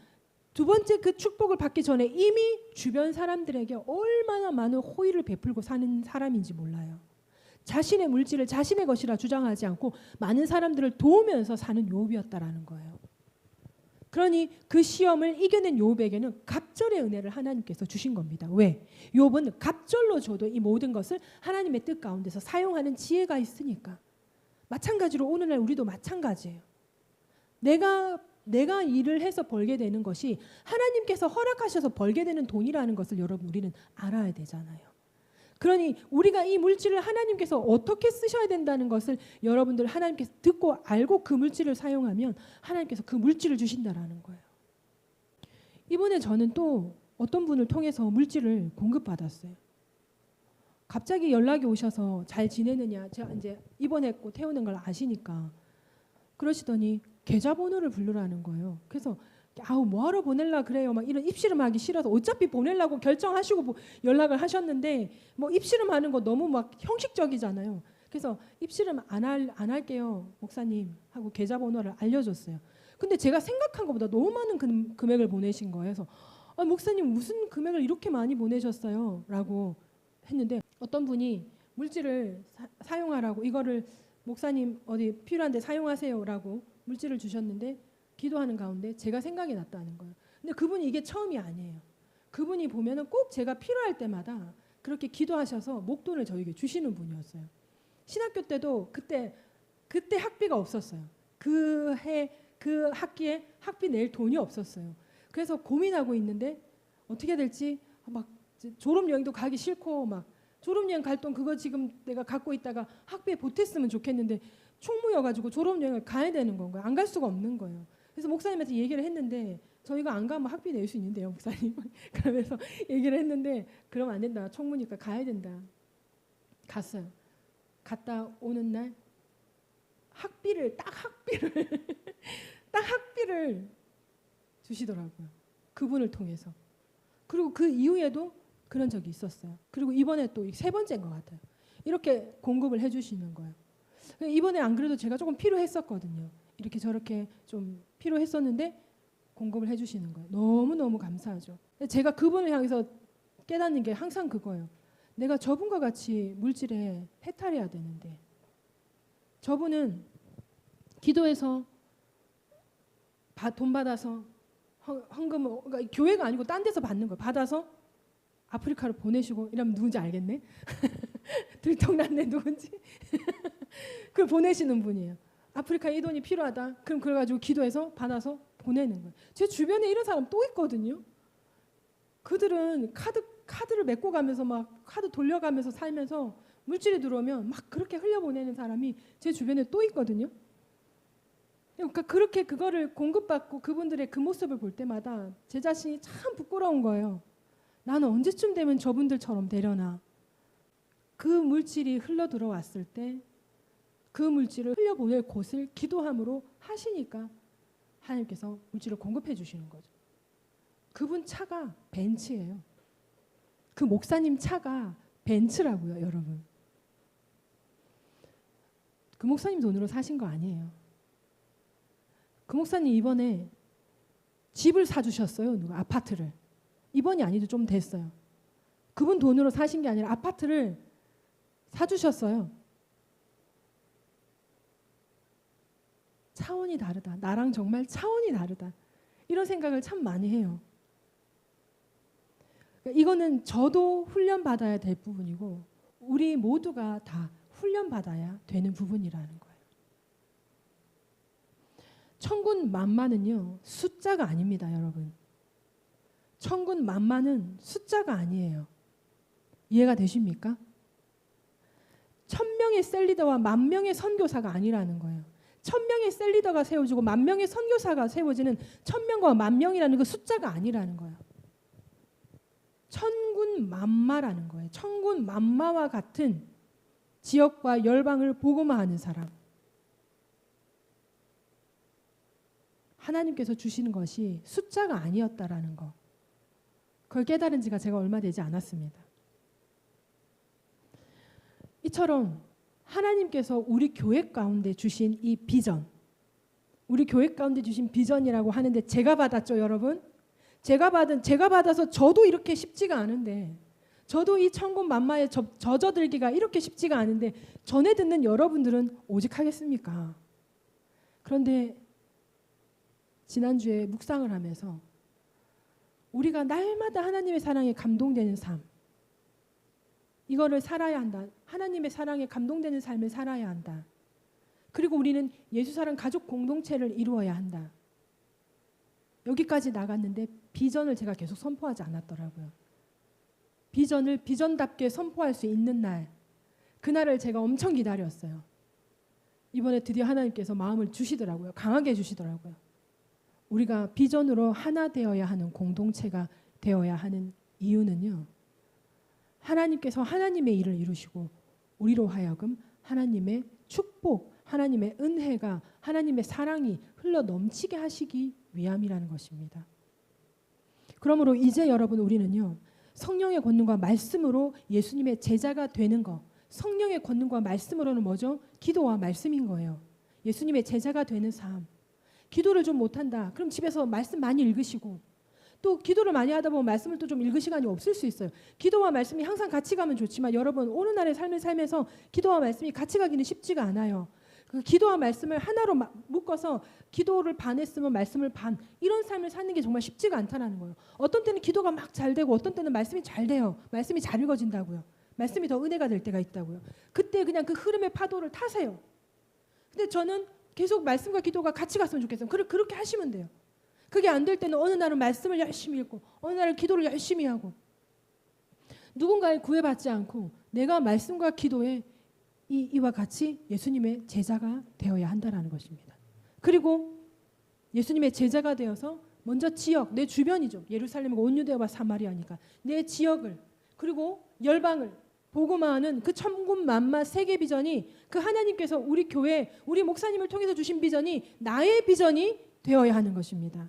S1: 두 번째 그 축복을 받기 전에 이미 주변 사람들에게 얼마나 많은 호의를 베풀고 사는 사람인지 몰라요. 자신의 물질을 자신의 것이라 주장하지 않고 많은 사람들을 도우면서 사는 욥이었다라는 거예요. 그러니 그 시험을 이겨낸 욥에게는 갑절의 은혜를 하나님께서 주신 겁니다. 왜? 욥은 갑절로 줘도 이 모든 것을 하나님의 뜻 가운데서 사용하는 지혜가 있으니까. 마찬가지로 오늘날 우리도 마찬가지예요. 내가 일을 해서 벌게 되는 것이 하나님께서 허락하셔서 벌게 되는 돈이라는 것을 여러분 우리는 알아야 되잖아요. 그러니 우리가 이 물질을 하나님께서 어떻게 쓰셔야 된다는 것을 여러분들 하나님께서 듣고 알고 그 물질을 사용하면 하나님께서 그 물질을 주신다라는 거예요. 이번에 저는 또 어떤 분을 통해서 물질을 공급받았어요. 갑자기 연락이 오셔서 잘 지내느냐, 제가 이제 입원했고 태우는 걸 아시니까 그러시더니 계좌번호를 부르라는 거예요. 그래서 뭐하러 보낼라 그래요. 막 이런 입씨름하기 싫어서 어차피 보내려고 결정하시고 연락을 하셨는데 뭐 입씨름하는 거 너무 막 형식적이잖아요. 그래서 입씨름 안 할게요 목사님 하고 계좌번호를 알려줬어요. 근데 제가 생각한 것보다 너무 많은 금액을 보내신 거예요. 그래서 목사님 무슨 금액을 이렇게 많이 보내셨어요? 라고 했는데 어떤 분이 물질을 사용하라고 이거를 목사님 어디 필요한데 사용하세요 라고 물질을 주셨는데 기도하는 가운데 제가 생각이 났다는 거예요. 근데 그분이 이게 처음이 아니에요. 그분이 보면은 꼭 제가 필요할 때마다 그렇게 기도하셔서 목돈을 저에게 주시는 분이었어요. 신학교 때도 그때 학비가 없었어요. 그 학기에 학비 낼 돈이 없었어요. 그래서 고민하고 있는데 어떻게 될지 막 졸업여행도 가기 싫고 막 졸업여행 갈 돈 그거 지금 내가 갖고 있다가 학비에 보탰으면 좋겠는데 총무여가지고 졸업여행을 가야 되는 건가요? 안 갈 수가 없는 거예요. 그래서 목사님한테 얘기를 했는데 저희가 안 가면 학비 낼 수 있는데요, 목사님. 그러면서 얘기를 했는데 그러면 안 된다. 총무니까 가야 된다. 갔어요. 갔다 오는 날 학비를 딱 학비를 주시더라고요. 그분을 통해서. 그리고 그 이후에도 그런 적이 있었어요. 그리고 이번에 또 세 번째인 것 같아요. 이렇게 공급을 해주시는 거예요. 이번에 안 그래도 제가 조금 필요했었거든요. 이렇게 저렇게 좀 필요했었는데 공급을 해주시는 거예요. 너무너무 감사하죠. 제가 그분을 향해서 깨닫는 게 항상 그거예요. 내가 저분과 같이 물질에 해탈해야 되는데 저분은 기도해서 돈 받아서 헌금을 그러니까 교회가 아니고 딴 데서 받는 거예요. 받아서 아프리카로 보내시고 이러면 누군지 알겠네. 들통났네 누군지. 그걸 보내시는 분이에요. 아프리카에 이 돈이 필요하다. 그럼 그래가지고 기도해서 받아서 보내는 거예요. 제 주변에 이런 사람 또 있거든요. 그들은 카드를 메꿔 가면서 막 카드 돌려가면서 살면서 물질이 들어오면 막 그렇게 흘려보내는 사람이 제 주변에 또 있거든요. 그러니까 그렇게 그거를 공급받고 그분들의 그 모습을 볼 때마다 제 자신이 참 부끄러운 거예요. 나는 언제쯤 되면 저분들처럼 되려나. 그 물질이 흘러 들어왔을 때 그 물질을 흘려보낼 곳을 기도함으로 하시니까 하나님께서 물질을 공급해 주시는 거죠. 그분 차가 벤츠예요. 그 목사님 차가 벤츠라고요, 여러분. 그 목사님 돈으로 사신 거 아니에요. 그 목사님 이번에 집을 사주셨어요. 누가 아파트를. 이번이 아니도 좀 됐어요. 그분 돈으로 사신 게 아니라 아파트를 사주셨어요. 차원이 다르다. 나랑 정말 차원이 다르다. 이런 생각을 참 많이 해요. 이거는 저도 훈련받아야 될 부분이고 우리 모두가 다 훈련받아야 되는 부분이라는 거예요. 천군 만마는요 숫자가 아닙니다, 여러분. 천군 만마는 숫자가 아니에요. 이해가 되십니까? 1000명의 셀리더와 10,000명의 선교사가 아니라는 거예요. 1000명의 셀리더가 세워지고 10,000명의 선교사가 세워지는 1000명과 10,000명이라는 그 숫자가 아니라는 거예요. 천군 만마라는 거예요. 천군 만마와 같은 지역과 열방을 복음화하는 사람. 하나님께서 주시는 것이 숫자가 아니었다라는 거. 그걸 깨달은 지가 제가 얼마 되지 않았습니다. 이처럼 하나님께서 우리 교회 가운데 주신 이 비전, 우리 교회 가운데 주신 비전이라고 하는데 제가 받았죠, 여러분? 제가 받아서 저도 이렇게 쉽지가 않은데, 저도 이 천군 만마에 젖어들기가 이렇게 쉽지가 않은데 전에 듣는 여러분들은 오직 하겠습니까? 그런데 지난주에 묵상을 하면서 우리가 날마다 하나님의 사랑에 감동되는 삶, 이거를 살아야 한다. 하나님의 사랑에 감동되는 삶을 살아야 한다. 그리고 우리는 예수사랑 가족 공동체를 이루어야 한다. 여기까지 나갔는데 비전을 제가 계속 선포하지 않았더라고요. 비전을 비전답게 선포할 수 있는 날, 그날을 제가 엄청 기다렸어요. 이번에 드디어 하나님께서 마음을 주시더라고요. 강하게 주시더라고요. 우리가 비전으로 하나 되어야 하는 공동체가 되어야 하는 이유는요, 하나님께서 하나님의 일을 이루시고 우리로 하여금 하나님의 축복, 하나님의 은혜가, 하나님의 사랑이 흘러 넘치게 하시기 위함이라는 것입니다. 그러므로 이제 여러분, 우리는요 성령의 권능과 말씀으로 예수님의 제자가 되는 것. 성령의 권능과 말씀으로는 뭐죠? 기도와 말씀인 거예요. 예수님의 제자가 되는 삶. 기도를 좀 못한다. 그럼 집에서 말씀 많이 읽으시고, 또 기도를 많이 하다 보면 말씀을 또 좀 읽을 시간이 없을 수 있어요. 기도와 말씀이 항상 같이 가면 좋지만 여러분, 오늘날의 삶을 살면서 기도와 말씀이 같이 가기는 쉽지가 않아요. 그 기도와 말씀을 하나로 묶어서 기도를 반 했으면 말씀을 반, 이런 삶을 사는 게 정말 쉽지가 않다는 거예요. 어떤 때는 기도가 막 잘 되고 어떤 때는 말씀이 잘 돼요. 말씀이 잘 읽어진다고요. 말씀이 더 은혜가 될 때가 있다고요. 그때 그냥 그 흐름의 파도를 타세요. 근데 저는 계속 말씀과 기도가 같이 갔으면 좋겠어요. 그렇게 하시면 돼요. 그게 안 될 때는 어느 날은 말씀을 열심히 읽고 어느 날은 기도를 열심히 하고, 누군가에 구애받지 않고 내가 말씀과 기도에 이와 같이 예수님의 제자가 되어야 한다라는 것입니다. 그리고 예수님의 제자가 되어서 먼저 지역, 내 주변이죠. 예루살렘과 온 유대와 사마리아니까 내 지역을 그리고 열방을 복음화하는 그 천군만마 세계 비전이 그 하나님께서 우리 교회, 우리 목사님을 통해서 주신 비전이 나의 비전이 되어야 하는 것입니다.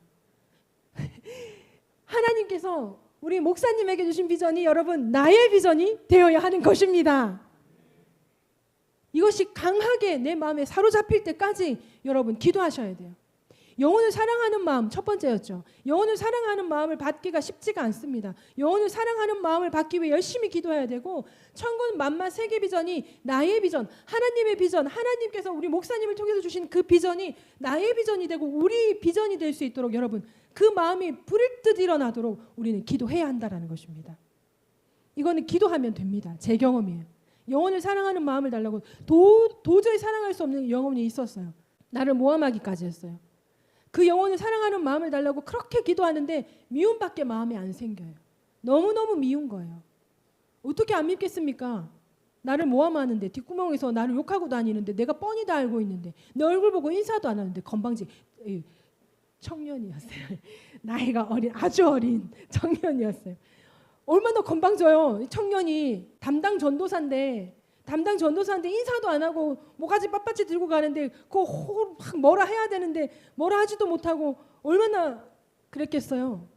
S1: 하나님께서 우리 목사님에게 주신 비전이 여러분 나의 비전이 되어야 하는 것입니다. 이것이 강하게 내 마음에 사로잡힐 때까지 여러분 기도하셔야 돼요. 영혼을 사랑하는 마음 첫 번째였죠. 영혼을 사랑하는 마음을 받기가 쉽지가 않습니다. 영혼을 사랑하는 마음을 받기 위해 열심히 기도해야 되고 천군 만마 세계 비전이 나의 비전, 하나님의 비전, 하나님께서 우리 목사님을 통해서 주신 그 비전이 나의 비전이 되고 우리 비전이 될 수 있도록 여러분 그 마음이 불일 듯 일어나도록 우리는 기도해야 한다는 것입니다. 이거는 기도하면 됩니다. 제 경험이에요. 영혼을 사랑하는 마음을 달라고 도저히 사랑할 수 없는 영혼이 있었어요. 나를 모함하기까지 했어요. 그 영혼을 사랑하는 마음을 달라고 그렇게 기도하는데 미움밖에 마음에 안 생겨요. 너무너무 미운 거예요. 어떻게 안 믿겠습니까? 나를 모함하는데 뒷구멍에서 나를 욕하고 다니는데 내가 뻔히 다 알고 있는데 내 얼굴 보고 인사도 안 하는데 건방지 청년이었어요. 나이가 아주 어린 청년이었어요. 얼마나 건방져요. 청년이 담당 전도사인데 인사도 안 하고 뭐가지 빳빳이 들고 가는데 그거 막 뭐라 해야 되는데 뭐라 하지도 못하고 얼마나 그랬겠어요.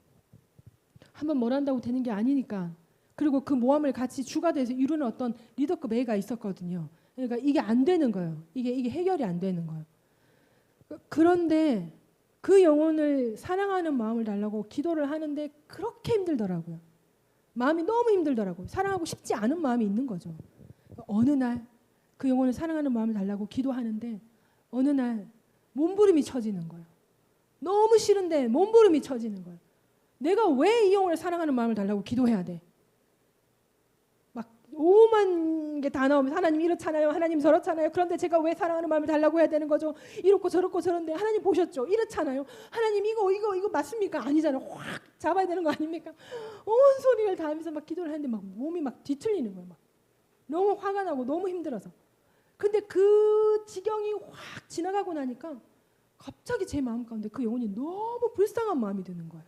S1: 한번 뭐라 한다고 되는 게 아니니까. 그리고 그 모함을 같이 주가 돼서 이루는 어떤 리더급 애가 있었거든요. 그러니까 이게 안 되는 거예요. 이게 해결이 안 되는 거예요. 그런데 그 영혼을 사랑하는 마음을 달라고 기도를 하는데 그렇게 힘들더라고요. 마음이 너무 힘들더라고요. 사랑하고 싶지 않은 마음이 있는 거죠. 어느 날 그 영혼을 사랑하는 마음을 달라고 기도하는데 어느 날 몸부림이 쳐지는 거예요. 너무 싫은데 몸부림이 쳐지는 거예요. 내가 왜 이 영혼을 사랑하는 마음을 달라고 기도해야 돼? 막 오만 게 다 나오면 하나님 이렇잖아요. 하나님 저렇잖아요. 그런데 제가 왜 사랑하는 마음을 달라고 해야 되는 거죠? 이렇고 저렇고 저런데 하나님 보셨죠? 이렇잖아요. 하나님 이거 맞습니까? 아니잖아요. 확 잡아야 되는 거 아닙니까? 온 소리를 다 하면서 막 기도를 하는데 막 몸이 막 뒤틀리는 거예요. 막. 너무 화가 나고 너무 힘들어서. 근데 그 지경이 확 지나가고 나니까 갑자기 제 마음 가운데 그 영혼이 너무 불쌍한 마음이 드는 거예요.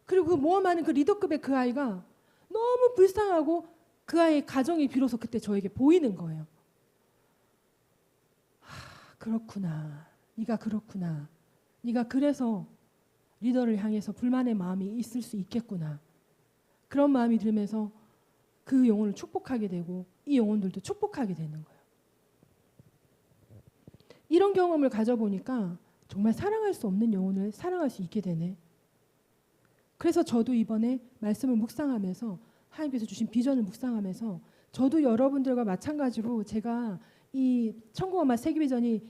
S1: 그리고 그 모험하는 그 리더급의 그 아이가 너무 불쌍하고 그 아이의 가정이 비로소 그때 저에게 보이는 거예요. 그렇구나. 네가 그렇구나. 네가 그래서 리더를 향해서 불만의 마음이 있을 수 있겠구나. 그런 마음이 들면서 그 영혼을 축복하게 되고 이 영혼들도 축복하게 되는 거예요. 이런 경험을 가져보니까 정말 사랑할 수 없는 영혼을 사랑할 수 있게 되네. 그래서 저도 이번에 말씀을 묵상하면서 하나님께서 주신 비전을 묵상하면서 저도 여러분들과 마찬가지로 제가 이 천국엄마 세계 비전이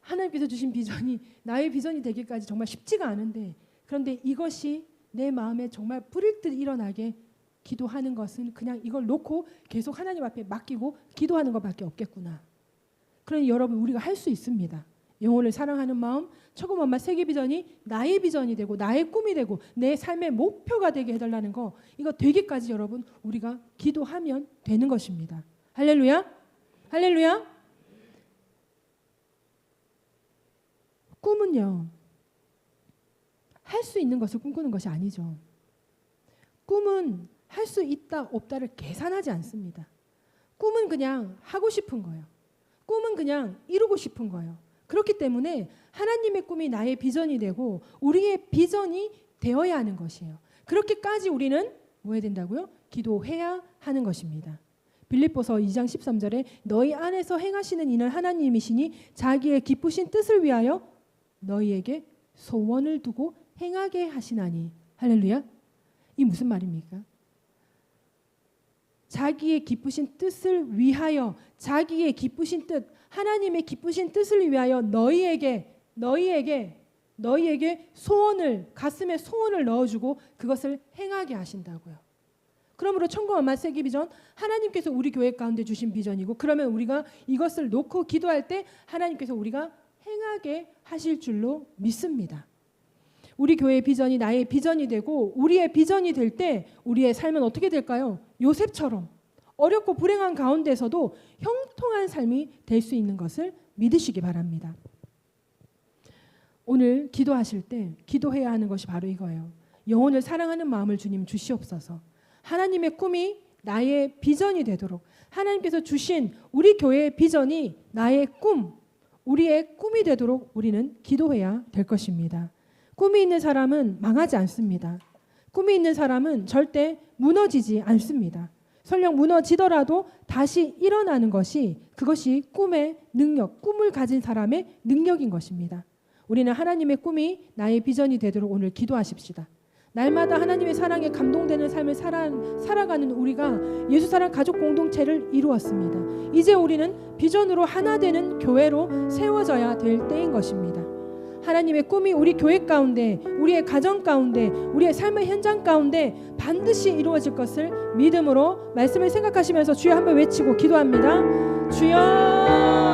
S1: 하나님께서 주신 비전이 나의 비전이 되기까지 정말 쉽지가 않은데 그런데 이것이 내 마음에 정말 불일 듯 일어나게 기도하는 것은 그냥 이걸 놓고 계속 하나님 앞에 맡기고 기도하는 것밖에 없겠구나. 그러니 여러분 우리가 할 수 있습니다. 영혼을 사랑하는 마음, 천국엄마 세계 비전이 나의 비전이 되고 나의 꿈이 되고 내 삶의 목표가 되게 해달라는 거 이거 되기까지 여러분 우리가 기도하면 되는 것입니다. 할렐루야. 할렐루야. 꿈은요. 할 수 있는 것을 꿈꾸는 것이 아니죠. 꿈은 할 수 있다 없다를 계산하지 않습니다. 꿈은 그냥 하고 싶은 거예요. 꿈은 그냥 이루고 싶은 거예요. 그렇기 때문에 하나님의 꿈이 나의 비전이 되고 우리의 비전이 되어야 하는 것이에요. 그렇게까지 우리는 뭐 해야 된다고요? 기도해야 하는 것입니다. 빌립보서 2장 13절에 너희 안에서 행하시는 이는 하나님이시니 자기의 기쁘신 뜻을 위하여 너희에게 소원을 두고 행하게 하시나니. 할렐루야. 이 무슨 말입니까? 자기의 기쁘신 뜻을 위하여 자기의 기쁘신 뜻 하나님의 기쁘신 뜻을 위하여 너희에게 소원을 가슴에 소원을 넣어주고 그것을 행하게 하신다고요. 그러므로 천국엄마 세계 비전 하나님께서 우리 교회 가운데 주신 비전이고 그러면 우리가 이것을 놓고 기도할 때 하나님께서 우리가 행하게 하실 줄로 믿습니다. 우리 교회의 비전이 나의 비전이 되고 우리의 비전이 될 때 우리의 삶은 어떻게 될까요? 요셉처럼 어렵고 불행한 가운데서도 형통한 삶이 될 수 있는 것을 믿으시기 바랍니다. 오늘 기도하실 때 기도해야 하는 것이 바로 이거예요. 영혼을 사랑하는 마음을 주님 주시옵소서. 하나님의 꿈이 나의 비전이 되도록, 하나님께서 주신 우리 교회의 비전이 나의 꿈, 우리의 꿈이 되도록 우리는 기도해야 될 것입니다. 꿈이 있는 사람은 망하지 않습니다. 꿈이 있는 사람은 절대 무너지지 않습니다. 설령 무너지더라도 다시 일어나는 것이, 그것이 꿈의 능력, 꿈을 가진 사람의 능력인 것입니다. 우리는 하나님의 꿈이 나의 비전이 되도록 오늘 기도하십시다. 날마다 하나님의 사랑에 감동되는 삶을 살아가는 우리가 예수사랑 가족 공동체를 이루었습니다. 이제 우리는 비전으로 하나 되는 교회로 세워져야 될 때인 것입니다. 하나님의 꿈이 우리 교회 가운데, 우리의 가정 가운데, 우리의 삶의 현장 가운데 반드시 이루어질 것을 믿음으로 말씀을 생각하시면서 주여 한번 외치고 기도합니다. 주여